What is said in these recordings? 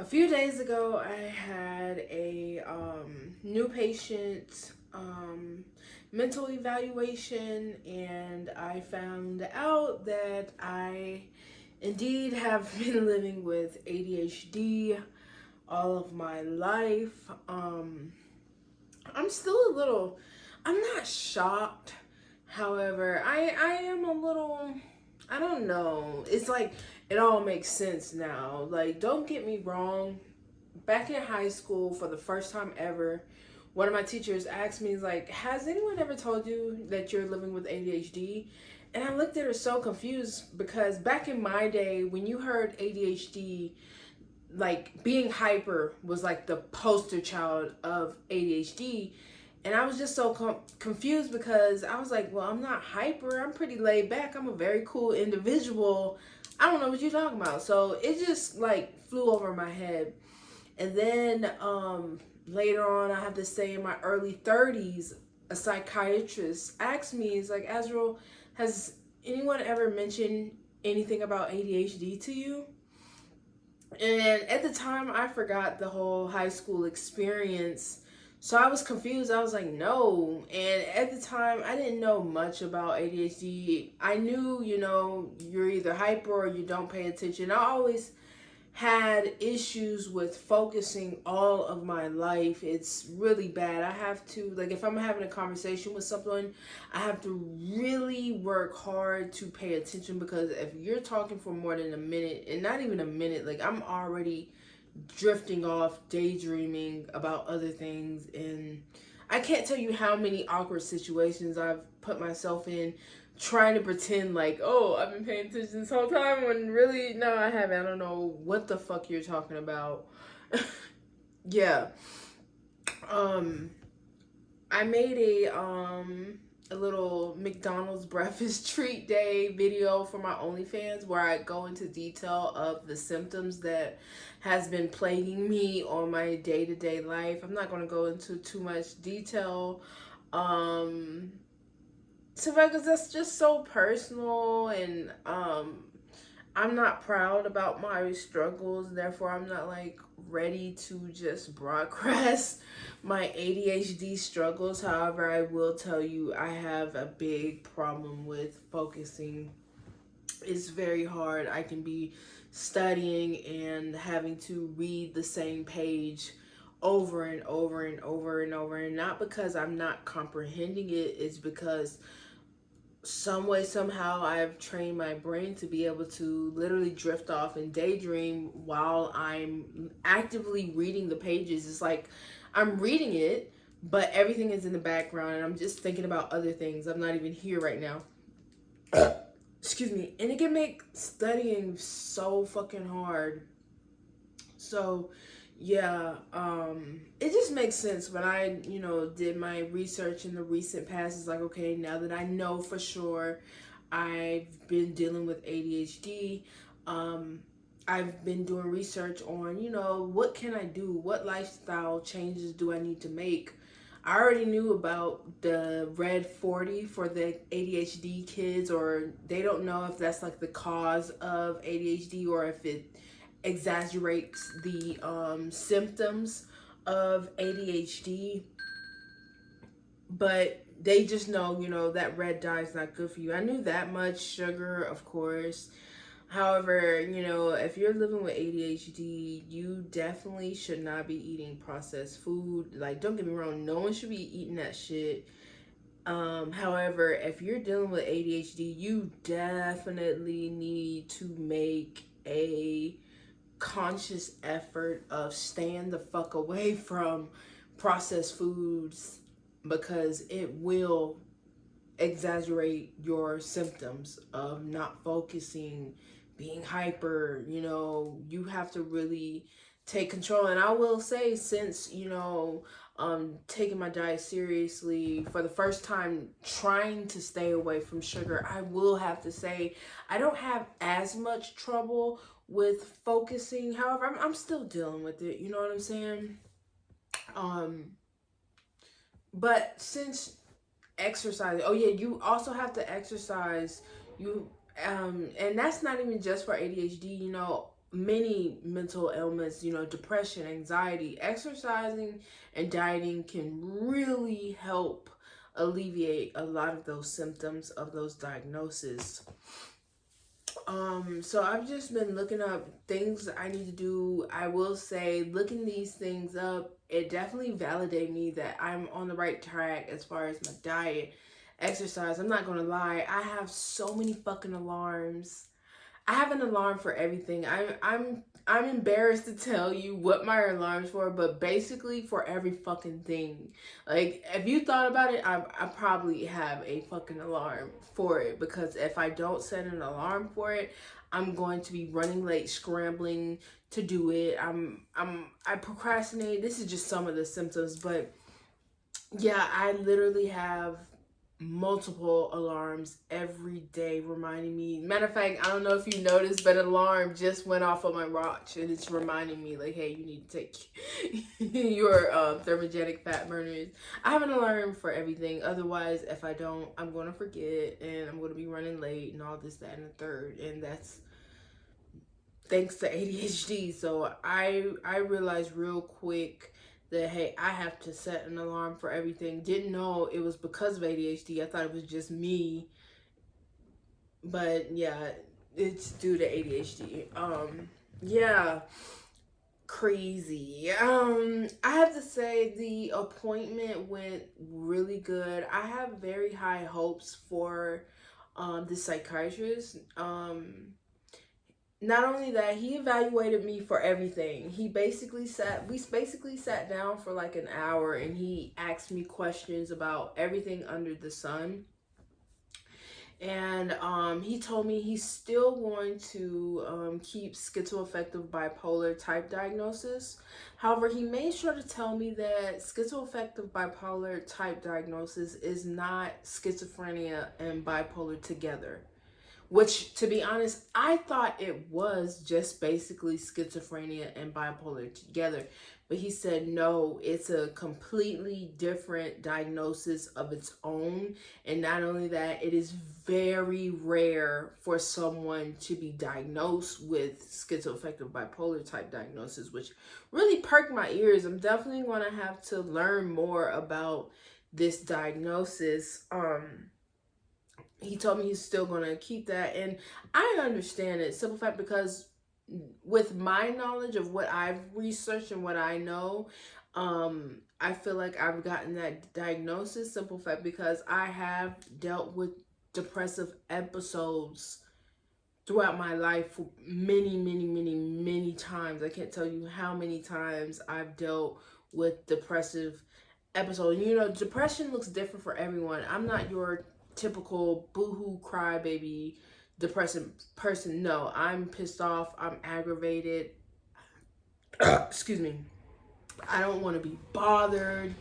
few days ago, I had a new patient mental evaluation, and I found out that I indeed have been living with ADHD all of my life. I'm still a little, I'm not shocked. However, I am a little, I don't know. It's like it all makes sense now. Like, don't get me wrong. Back in high school, for the first time ever, one of my teachers asked me, like, has anyone ever told you that you're living with ADHD? And I looked at her so confused because back in my day, when you heard ADHD, like being hyper was like the poster child of ADHD. And I was just so confused because I was like, well, I'm not hyper. I'm pretty laid back. I'm a very cool individual. I don't know what you're talking about. So it just like flew over my head. And then later on, I have to say in my early 30s, a psychiatrist asked me, he's like, Azriel, has anyone ever mentioned anything about ADHD to you? And at the time, I forgot the whole high school experience. So I was confused. I was like, no. And at the time, I didn't know much about ADHD. I knew, you're either hyper or you don't pay attention. I always had issues with focusing all of my life. It's really bad. I have to, like, if I'm having a conversation with someone, I have to really work hard to pay attention, because if you're talking for more than a minute, and not even a minute, like, I'm already drifting off, daydreaming about other things. And I can't tell you how many awkward situations I've put myself in trying to pretend like, oh, I've been paying attention this whole time, when really, no, I haven't. I don't know what the fuck you're talking about. Yeah. I made a little McDonald's breakfast treat day video for my OnlyFans, where I go into detail of the symptoms that has been plaguing me on my day-to-day life. I'm not going to go into too much detail. So because that's just so personal, and I'm not proud about my struggles. Therefore, I'm not like ready to just broadcast my ADHD struggles. However, I will tell you, I have a big problem with focusing. It's very hard. I can be studying and having to read the same page over and over and over and over, and not because I'm not comprehending it. It's because some way, somehow, I've trained my brain to be able to literally drift off and daydream while I'm actively reading the pages. It's like I'm reading it, but everything is in the background and I'm just thinking about other things. I'm not even here right now. Excuse me. And it can make studying so fucking hard. So yeah, it just makes sense when I, did my research in the recent past. It's like, okay, now that I know for sure I've been dealing with ADHD, I've been doing research on, what can I do? What lifestyle changes do I need to make? I already knew about the red 40 for the ADHD kids, or they don't know if that's like the cause of ADHD or if it exaggerates the symptoms of ADHD. But they just know, that red dye is not good for you. I knew that much. Sugar, of course. However, if you're living with ADHD, you definitely should not be eating processed food. Like, don't get me wrong, no one should be eating that shit. However, if you're dealing with ADHD, you definitely need to make a conscious effort of staying the fuck away from processed foods, because it will exaggerate your symptoms of not focusing, being hyper. You have to really take control. And I will say, since taking my diet seriously for the first time, trying to stay away from sugar, I will have to say I don't have as much trouble with focusing. However, I'm still dealing with it, you know what I'm saying? But since exercise, oh yeah, you also have to exercise. And that's not even just for ADHD. many mental ailments, depression, anxiety. Exercising and dieting can really help alleviate a lot of those symptoms of those diagnoses. So I've just been looking up things I need to do. I will say, looking these things up, it definitely validated me that I'm on the right track as far as my diet, exercise. I'm not gonna lie, I have so many fucking alarms. I have an alarm for everything. I'm embarrassed to tell you what my alarm's for, but basically for every fucking thing. Like, if you thought about it, I probably have a fucking alarm for it, because if I don't set an alarm for it, I'm going to be running late, scrambling to do it. I procrastinate. This is just some of the symptoms, but yeah, I literally have multiple alarms every day reminding me. Matter of fact, I don't know if you noticed, but an alarm just went off on my watch and it's reminding me, like, hey, you need to take your thermogenic fat burners. I have an alarm for everything. Otherwise, if I don't, I'm going to forget and I'm going to be running late and all this, that, and the third. And that's thanks to ADHD. So I realized real quick that, hey, I have to set an alarm for everything. Didn't know it was because of ADHD. I thought it was just me. But yeah, it's due to ADHD. Yeah, crazy. I have to say the appointment went really good. I have very high hopes for the psychiatrist. Not only that, he evaluated me for everything. We basically sat down for like an hour and he asked me questions about everything under the sun. And he told me he's still going to keep schizoaffective bipolar type diagnosis. However, he made sure to tell me that schizoaffective bipolar type diagnosis is not schizophrenia and bipolar together. Which, to be honest, I thought it was just basically schizophrenia and bipolar together. But he said, no, it's a completely different diagnosis of its own. And not only that, it is very rare for someone to be diagnosed with schizoaffective bipolar type diagnosis, which really perked my ears. I'm definitely going to have to learn more about this diagnosis. He told me he's still going to keep that, and I understand it. Simple fact, because with my knowledge of what I've researched and what I know, I feel like I've gotten that diagnosis. Simple fact, because I have dealt with depressive episodes throughout my life for many times. I can't tell you how many times I've dealt with depressive episodes. Depression looks different for everyone. I'm not your typical boohoo crybaby depressing person. No, I'm pissed off, I'm aggravated. Excuse me. I don't want to be bothered.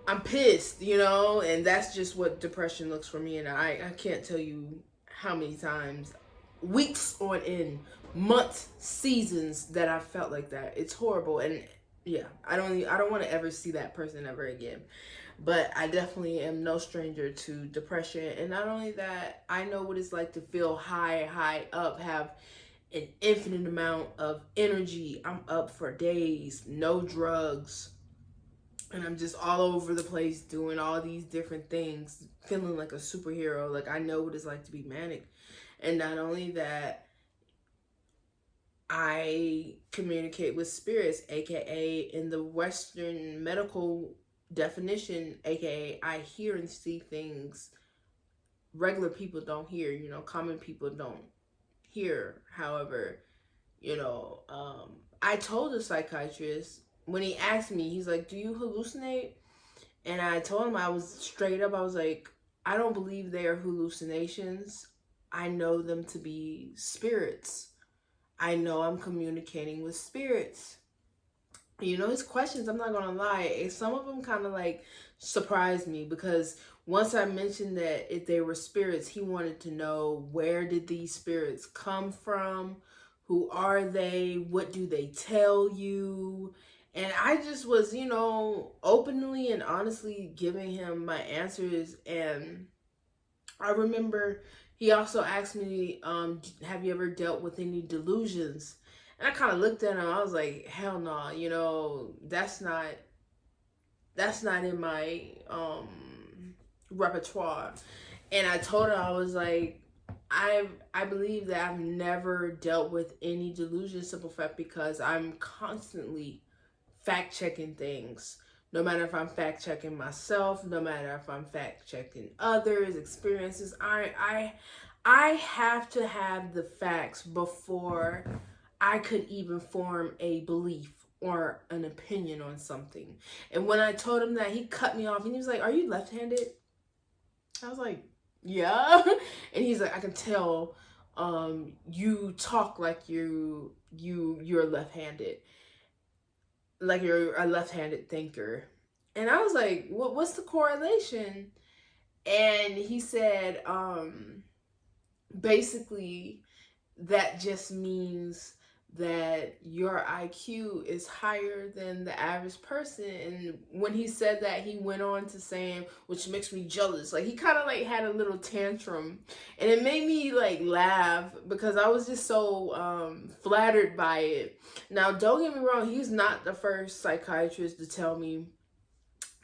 I'm pissed, and that's just what depression looks for me. And I can't tell you how many times, weeks on end, months, seasons, that I felt like that. It's horrible. And yeah, I don't want to ever see that person ever again. But I definitely am no stranger to depression. And not only that, I know what it's like to feel high up, have an infinite amount of energy. I'm up for days, no drugs. And I'm just all over the place doing all these different things, feeling like a superhero. Like, I know what it's like to be manic. And not only that, I communicate with spirits, aka in the Western medical definition, aka I hear and see things regular people don't hear, common people don't hear. However, I told the psychiatrist, when he asked me, he's like, do you hallucinate? And I told him, I was straight up, I was like, I don't believe they are hallucinations. I know them to be spirits. I know I'm communicating with spirits. His questions, I'm not gonna lie, some of them kind of like surprised me, because once I mentioned that if they were spirits, he wanted to know, where did these spirits come from? Who are they? What do they tell you? And I just was, openly and honestly giving him my answers. And I remember He also asked me, have you ever dealt with any delusions? And I kind of looked at him. I was like, hell no, that's not in my repertoire. And I told her, I was like, I believe that I've never dealt with any delusion, simple fact, because I'm constantly fact checking things. No matter if I'm fact checking myself, no matter if I'm fact checking others, experiences, I have to have the facts before I could even form a belief or an opinion on something. And when I told him that, he cut me off and he was like, "Are you left-handed?" I was like, "Yeah." And he's like, "I can tell you talk like you're left-handed. Like you're a left-handed thinker." And I was like, what's the correlation? And he said, basically, that just means that your IQ is higher than the average person. And when he said that, he went on to saying, which makes me jealous. Like, he kind of like had a little tantrum, and it made me like laugh because I was just so flattered by it. Now, don't get me wrong, he's not the first psychiatrist to tell me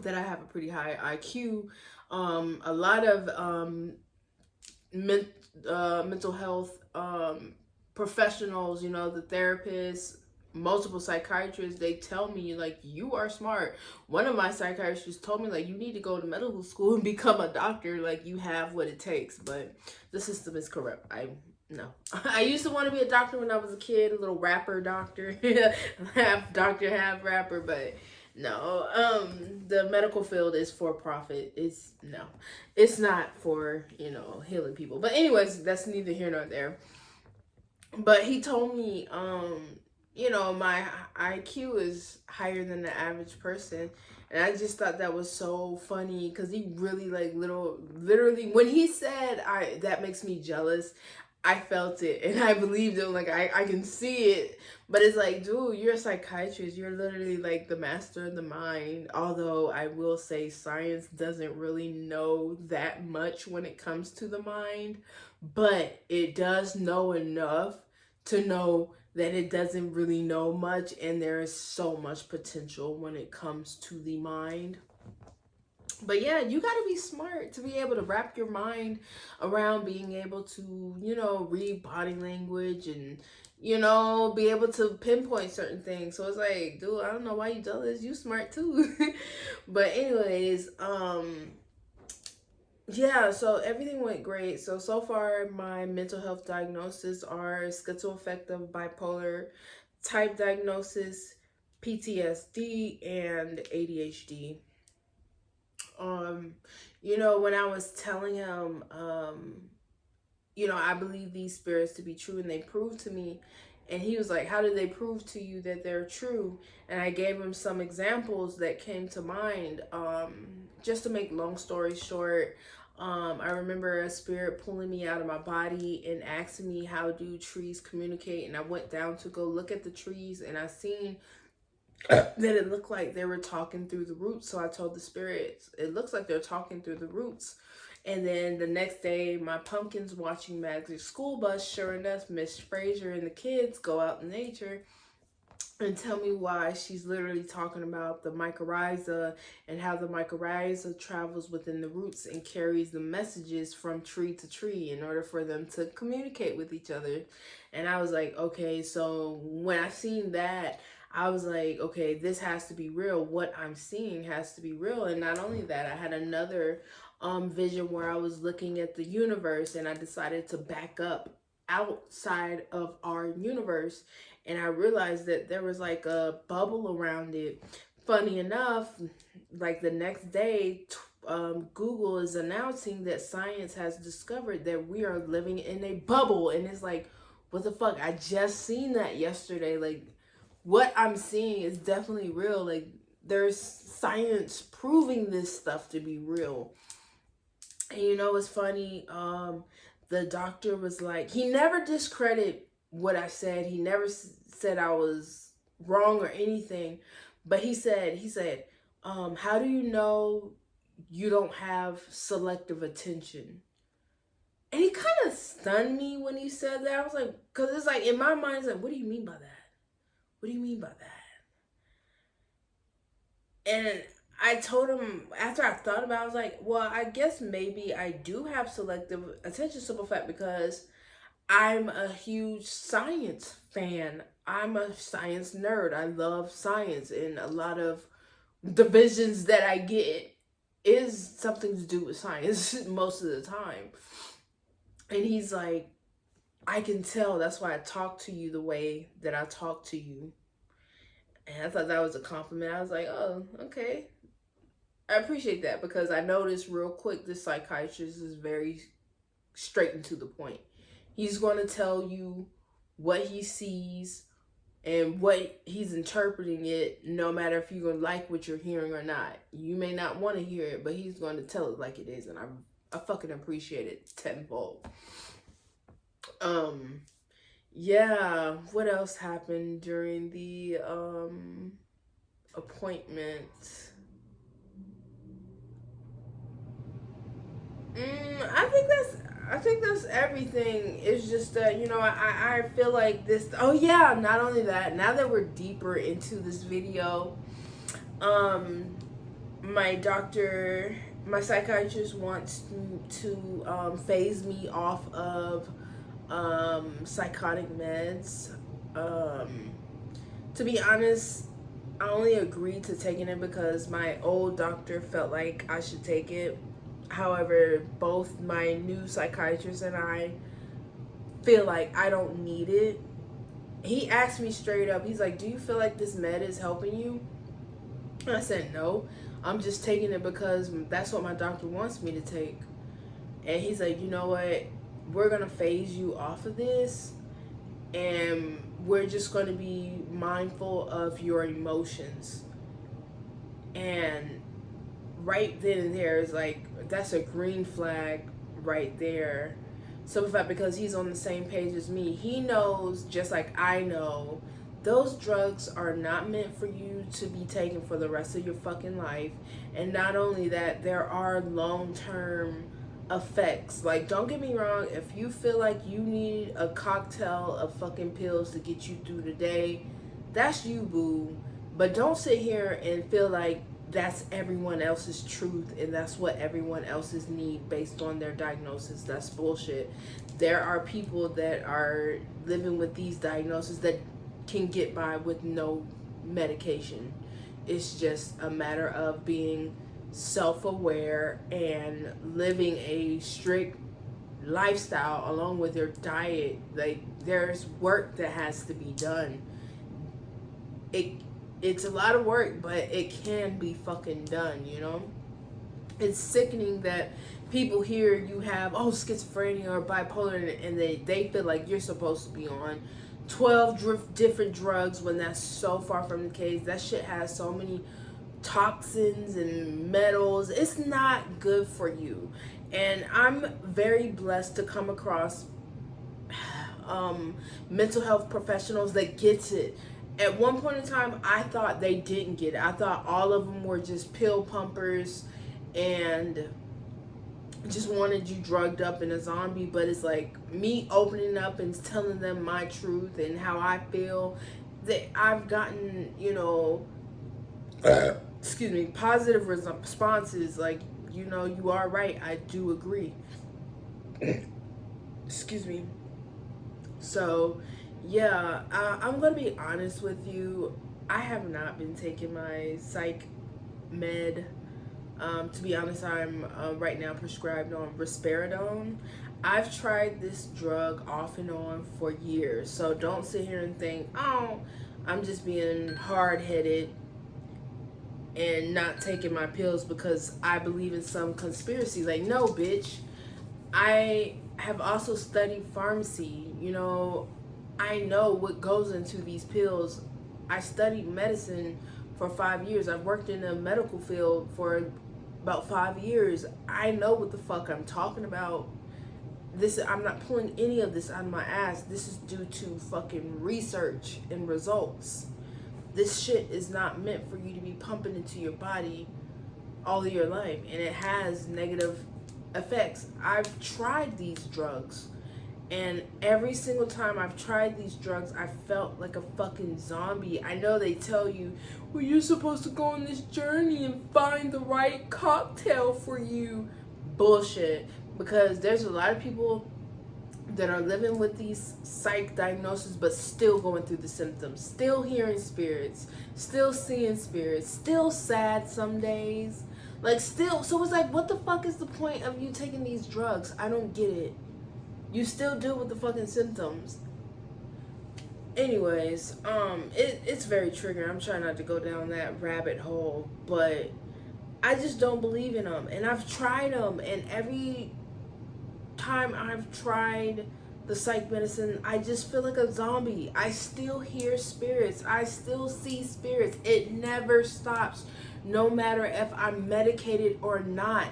that I have a pretty high IQ. A lot of mental health professionals, the therapists, multiple psychiatrists, they tell me like, you are smart. One of my psychiatrists told me like, you need to go to medical school and become a doctor. Like, you have what it takes, but the system is corrupt. No. I used to want to be a doctor when I was a kid, a little rapper doctor, half doctor, half rapper, but no. The medical field is for profit. It's not for, healing people. But anyways, that's neither here nor there. But he told me, my IQ is higher than the average person. And I just thought that was so funny because he really like literally when he said that makes me jealous, I felt it and I believed him. Like I can see it. But it's like, dude, you're a psychiatrist. You're literally like the master of the mind. Although I will say science doesn't really know that much when it comes to the mind. But it does know enough to know that it doesn't really know much, and there is so much potential when it comes to the mind. But yeah, you got to be smart to be able to wrap your mind around being able to, read body language and, be able to pinpoint certain things. So it's like, dude, I don't know why you jealous. You smart too. But anyways, yeah, so everything went great. So far, my mental health diagnoses are schizoaffective bipolar type diagnosis, PTSD, and ADHD. When I was telling him, I believe these spirits to be true and they proved to me. And he was like, how did they prove to you that they're true? And I gave him some examples that came to mind. Just to make long story short, I remember a spirit pulling me out of my body and asking me, how do trees communicate? And I went down to go look at the trees, and I seen that it looked like they were talking through the roots. So I told the spirits, it looks like they're talking through the roots. And then the next day, my pumpkins watching Magic School Bus, sure enough, Miss Fraser and the kids go out in nature and tell me why she's literally talking about the mycorrhiza and how the mycorrhiza travels within the roots and carries the messages from tree to tree in order for them to communicate with each other. And I was like, okay, so when I seen that, I was like, okay, this has to be real. What I'm seeing has to be real. And not only that, I had another vision where I was looking at the universe, and I decided to back up outside of our universe, and I realized that there was like a bubble around it. Funny enough, like the next day, Google is announcing that science has discovered that we are living in a bubble, and it's like, what the fuck? I just seen that yesterday. Like, what I'm seeing is definitely real. Like, there's science proving this stuff to be real. And it's funny, the doctor was like, he never discredited what I said. He never said I was wrong or anything. But he said, how do you know you don't have selective attention? And he kind of stunned me when he said that. I was like, because it's like, in my mind, it's like, what do you mean by that? What do you mean by that? And I told him, after I thought about it, I was like, well, I guess maybe I do have selective attention, simple fact, because I'm a huge science fan. I'm a science nerd. I love science, and a lot of the visions that I get is something to do with science most of the time. And he's like, I can tell, that's why I talk to you the way that I talk to you. And I thought that was a compliment. I was like, oh, okay. I appreciate that, because I noticed real quick this psychiatrist is very straight and to the point. He's going to tell you what he sees and what he's interpreting it, no matter if you're going to like what you're hearing or not. You may not want to hear it, but he's going to tell it like it is, and I fucking appreciate it tenfold. Yeah, what else happened during the appointment? I think that's everything. It's just that, I feel like this. Oh yeah, not only that, now that we're deeper into this video, my psychiatrist wants to phase me off of psychotic meds. To be honest, I only agreed to taking it because my old doctor felt like I should take it. However, both my new psychiatrist and I feel like I don't need it. He asked me straight up, he's like, do you feel like this med is helping you? And I said, no, I'm just taking it because that's what my doctor wants me to take. And he's like, you know what? We're going to phase you off of this, and we're just going to be mindful of your emotions. And right then and there is like, that's a green flag right there. So in fact, because he's on the same page as me, he knows, just like I know, those drugs are not meant for you to be taken for the rest of your fucking life. And not only that, there are long-term effects. Like, don't get me wrong, if you feel like you need a cocktail of fucking pills to get you through the day, that's you, boo. But don't sit here and feel like that's everyone else's truth and that's what everyone else's need based on their diagnosis. That's bullshit. There are people that are living with these diagnoses that can get by with no medication. It's just a matter of being self-aware and living a strict lifestyle along with your diet. Like, there's work that has to be done. It's a lot of work, but it can be fucking done, It's sickening that people hear you have, schizophrenia or bipolar, and they feel like you're supposed to be on 12 different drugs when that's so far from the case. That shit has so many toxins and metals. It's not good for you. And I'm very blessed to come across mental health professionals that gets it. At one point in time, I thought they didn't get it. I thought all of them were just pill pumpers and just wanted you drugged up in a zombie. But it's like me opening up and telling them my truth and how I feel, that I've gotten, positive responses. Like, you are right. I do agree. Excuse me. So, yeah, I'm going to be honest with you. I have not been taking my psych med. To be honest, I'm right now prescribed on risperidone. I've tried this drug off and on for years. So don't sit here and think, oh, I'm just being hard-headed and not taking my pills because I believe in some conspiracy. Like, no, bitch. I have also studied pharmacy. I know what goes into these pills. I studied medicine for 5 years. I've worked in the medical field for about 5 years. I know what the fuck I'm talking about. I'm not pulling any of this out of my ass. This is due to fucking research and results. This shit is not meant for you to be pumping into your body all of your life. And it has negative effects. I've tried these drugs, and every single time I've tried these drugs, I felt like a fucking zombie. I know they tell you, well, you're supposed to go on this journey and find the right cocktail for you. Bullshit. Because there's a lot of people that are living with these psych diagnoses but still going through the symptoms, still hearing spirits, still seeing spirits, still sad some days. Like, still, so it's like, what the fuck is the point of you taking these drugs? I don't get it. You still deal with the fucking symptoms. Anyways, it's very triggering. I'm trying not to go down that rabbit hole, but I just don't believe in them. And I've tried them, and every time I've tried the psych medicine, I just feel like a zombie. I still hear spirits. I still see spirits. It never stops. No matter if I'm medicated or not,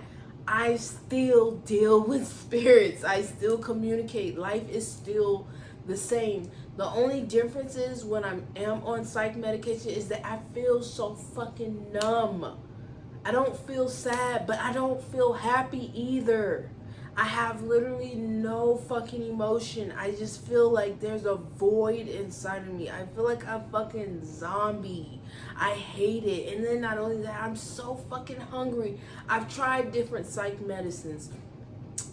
I still deal with spirits. I still communicate. Life is still the same. The only difference is when I am on psych medication is that I feel so fucking numb. I don't feel sad, but I don't feel happy either. I have literally no fucking emotion. I just feel like there's a void inside of me. I feel like a fucking zombie. I hate it. And then not only that, I'm so fucking hungry. I've tried different psych medicines.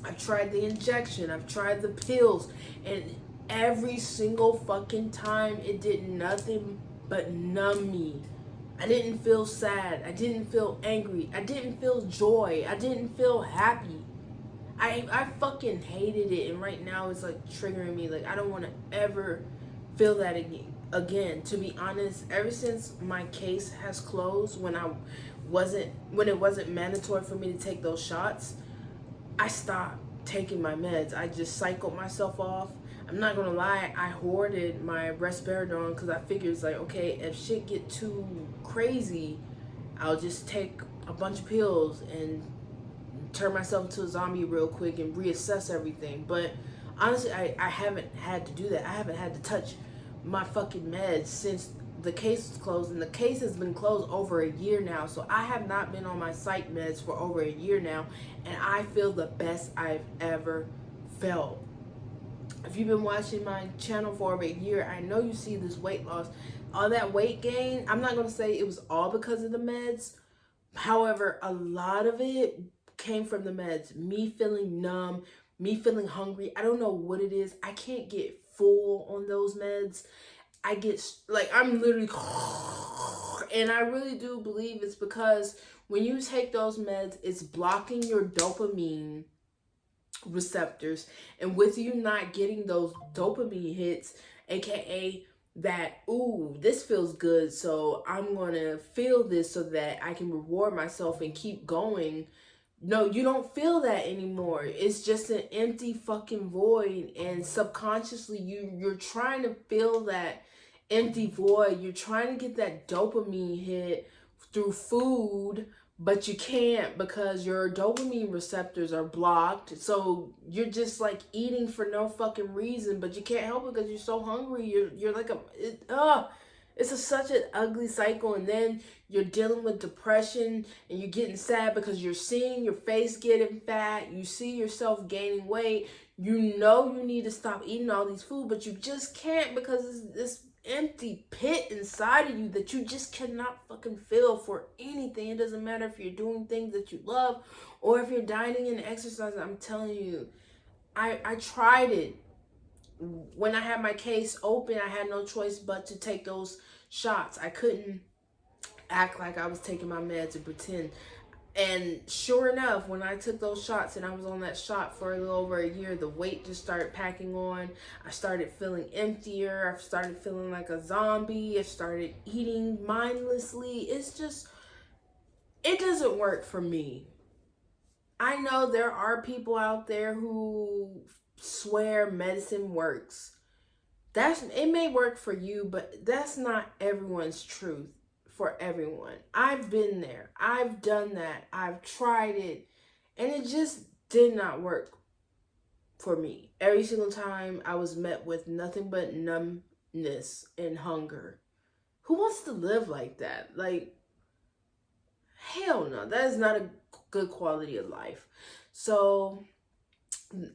I've tried the injection. I've tried the pills. And every single fucking time it did nothing but numb me. I didn't feel sad. I didn't feel angry. I didn't feel joy. I didn't feel happy. I fucking hated it, and right now it's like triggering me. Like, I don't want to ever feel that again. To be honest, ever since my case has closed, when it wasn't mandatory for me to take those shots, I stopped taking my meds. I just cycled myself off. I'm not gonna lie, I hoarded my risperidone because I figured it's like, okay, if shit get too crazy, I'll just take a bunch of pills and turn myself into a zombie real quick and reassess everything. But honestly, I haven't had to do that. I haven't had to touch my fucking meds since the case was closed, and the case has been closed over a year now. So I have not been on my psych meds for over a year now, and I feel the best I've ever felt. If you've been watching my channel for over a year, I know you see this weight loss. All that weight gain, I'm not going to say it was all because of the meds. However, a lot of it came from the meds. Me feeling numb, me feeling hungry. I don't know what it is. I can't get full on those meds. I get, like, I'm literally, and I really do believe it's because when you take those meds, it's blocking your dopamine receptors, and with you not getting those dopamine hits, aka that, ooh, this feels good, so I'm gonna feel this so that I can reward myself and keep going. No, you don't feel that anymore. It's just an empty fucking void, and subconsciously you're trying to fill that empty void. You're trying to get that dopamine hit through food, but you can't because your dopamine receptors are blocked. So you're just like eating for no fucking reason, but you can't help it because you're so hungry. You're like it's such an ugly cycle. And then you're dealing with depression, and you're getting sad because you're seeing your face getting fat. You see yourself gaining weight. You know you need to stop eating all these food, but you just can't because it's this empty pit inside of you that you just cannot fucking fill for anything. It doesn't matter if you're doing things that you love or if you're dieting and exercising. I'm telling you, I tried it. When I had my case open, I had no choice but to take those shots. I couldn't act like I was taking my meds and pretend. And sure enough, when I took those shots and I was on that shot for a little over a year, the weight just started packing on. I started feeling emptier. I started feeling like a zombie. I started eating mindlessly. It's just, it doesn't work for me. I know there are people out there who swear medicine works. It may work for you, but that's not everyone's truth. For everyone. I've been there. I've done that. I've tried it, and it just did not work for me. Every single time I was met with nothing but numbness and hunger. Who wants to live like that? Like, hell no. That is not a good quality of life. So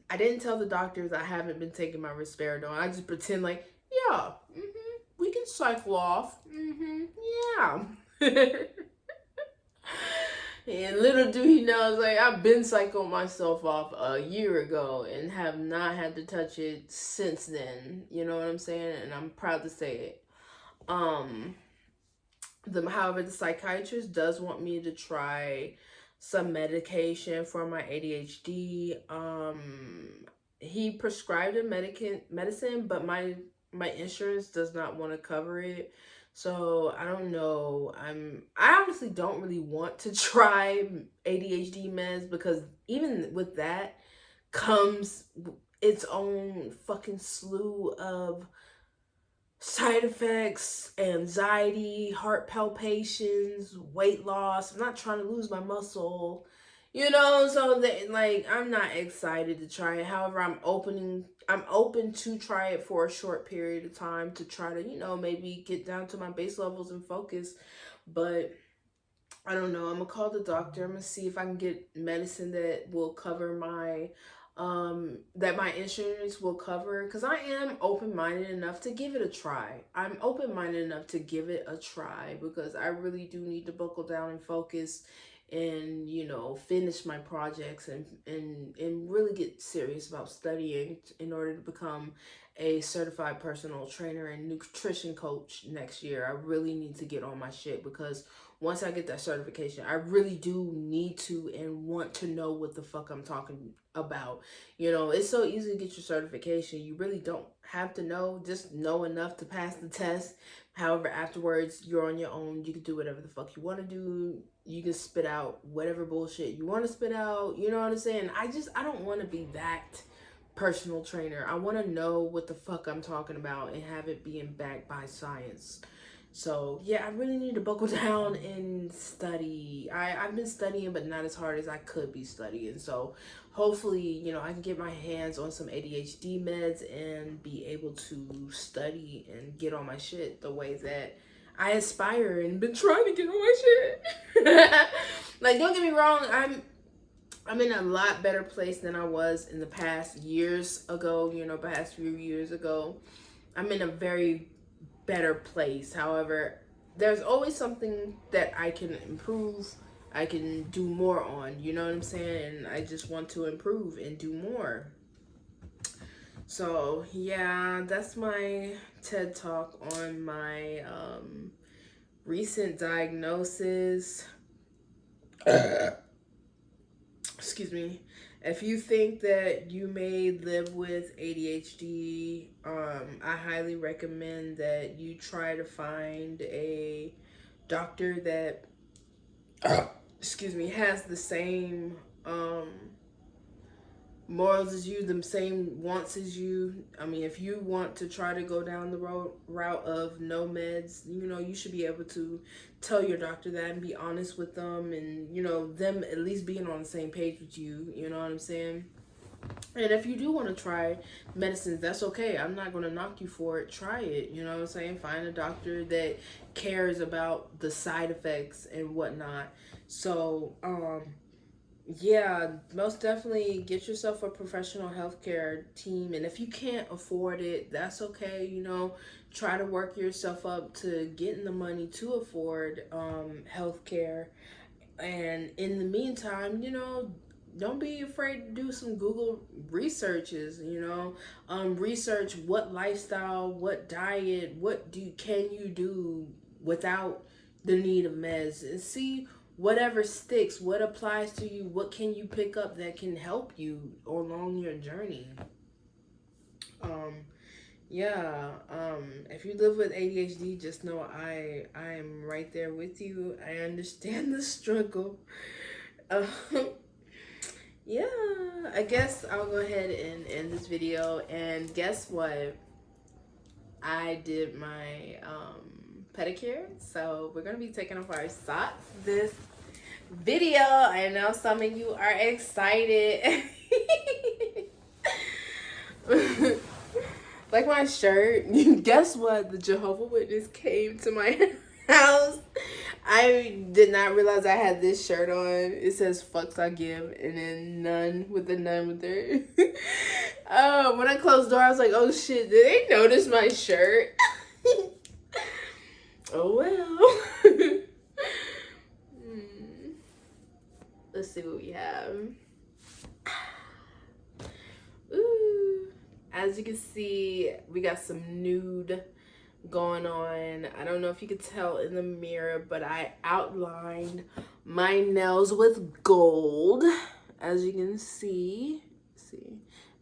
I didn't tell the doctors I haven't been taking my risperidone. I just pretend like, yeah, we can cycle off. Yeah. And little do he know, like, I've been cycling myself off a year ago and have not had to touch it since then. You know what I'm saying? And I'm proud to say it. However, the psychiatrist does want me to try some medication for my ADHD. He prescribed a medicine, but my insurance does not want to cover it. So I don't know. I honestly don't really want to try ADHD meds, because even with that comes its own fucking slew of side effects, anxiety, heart palpitations, weight loss. I'm not trying to lose my muscle, so that, like, I'm not excited to try it. However, I'm open to try it for a short period of time to try to, maybe get down to my base levels and focus. But I don't know. I'm gonna call the doctor. I'm gonna see if I can get medicine that will cover my that my insurance will cover, because I am open-minded enough to give it a try. I'm open-minded enough to give it a try, because I really do need to buckle down and focus and, finish my projects and really get serious about studying in order to become a certified personal trainer and nutrition coach next year. I really need to get on my shit, because once I get that certification, I really do need to and want to know what the fuck I'm talking about. It's so easy to get your certification. You really don't have to know. Just know enough to pass the test. However, afterwards, you're on your own. You can do whatever the fuck you want to do. You can spit out whatever bullshit you want to spit out. You know what I'm saying? I don't want to be that personal trainer. I want to know what the fuck I'm talking about and have it being backed by science. So yeah, I really need to buckle down and study. I've been studying, but not as hard as I could be studying. So hopefully, I can get my hands on some ADHD meds and be able to study and get on my shit the way that I aspire and been trying to get on my shit. Like, don't get me wrong, I'm in a lot better place than I was in the past years ago, past few years ago. I'm in a very better place. However, there's always something that I can improve, I can do more on, you know what I'm saying? And I just want to improve and do more. So yeah, that's my TED talk on my recent diagnosis. Excuse me. If you think that you may live with ADHD, I highly recommend that you try to find a doctor that, has the same morals as you, the same wants as you. I mean, if you want to try to go down the route of no meds, you should be able to tell your doctor that and be honest with them, and them at least being on the same page with you. You know what I'm saying? And if you do want to try medicines, that's okay. I'm not going to knock you for it. Try it. You know what I'm saying? Find a doctor that cares about the side effects and whatnot. So, yeah, most definitely get yourself a professional healthcare team. And if you can't afford it, that's okay. Try to work yourself up to getting the money to afford healthcare. And in the meantime, don't be afraid to do some Google researches, research what lifestyle, what diet, can you do without the need of meds, and see whatever sticks, what applies to you, what can you pick up that can help you along your journey. If you live with ADHD, just know I am right there with you. I understand the struggle. Yeah, I guess I'll go ahead and end this video. And guess what? I did my pedicure, so we're gonna be taking off our socks this video. I know some of you are excited. Like my shirt. Guess what? The Jehovah's Witness came to my house. I did not realize I had this shirt on. It says "fucks I give" and then none with the none with there. When I closed the door, I was like, "Oh shit! Did they notice my shirt?" Oh well. Let's see what we have. Ooh. As you can see, we got some nude going on. I don't know if you could tell in the mirror, but I outlined my nails with gold. As you can see,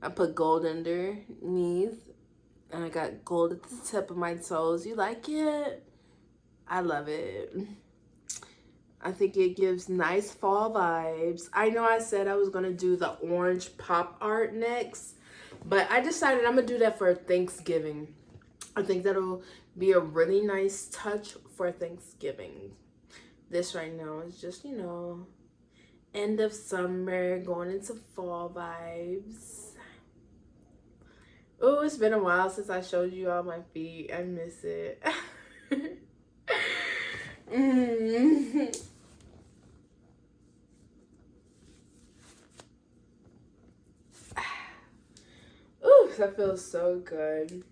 I put gold underneath, and I got gold at the tip of my toes. You like it? I love it. I think it gives nice fall vibes. I know I said I was going to do the orange pop art next, but I decided I'm going to do that for Thanksgiving. I think that'll be a really nice touch for Thanksgiving. This right now is just, you know, end of summer, going into fall vibes. Oh, it's been a while since I showed you all my feet. I miss it. Ooh, that feels so good.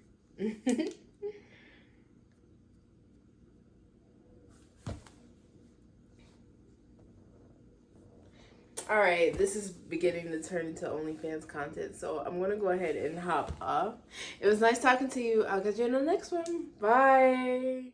All right, this is beginning to turn into OnlyFans content, so I'm going to go ahead and hop off. It was nice talking to you. I'll catch you in the next one. Bye.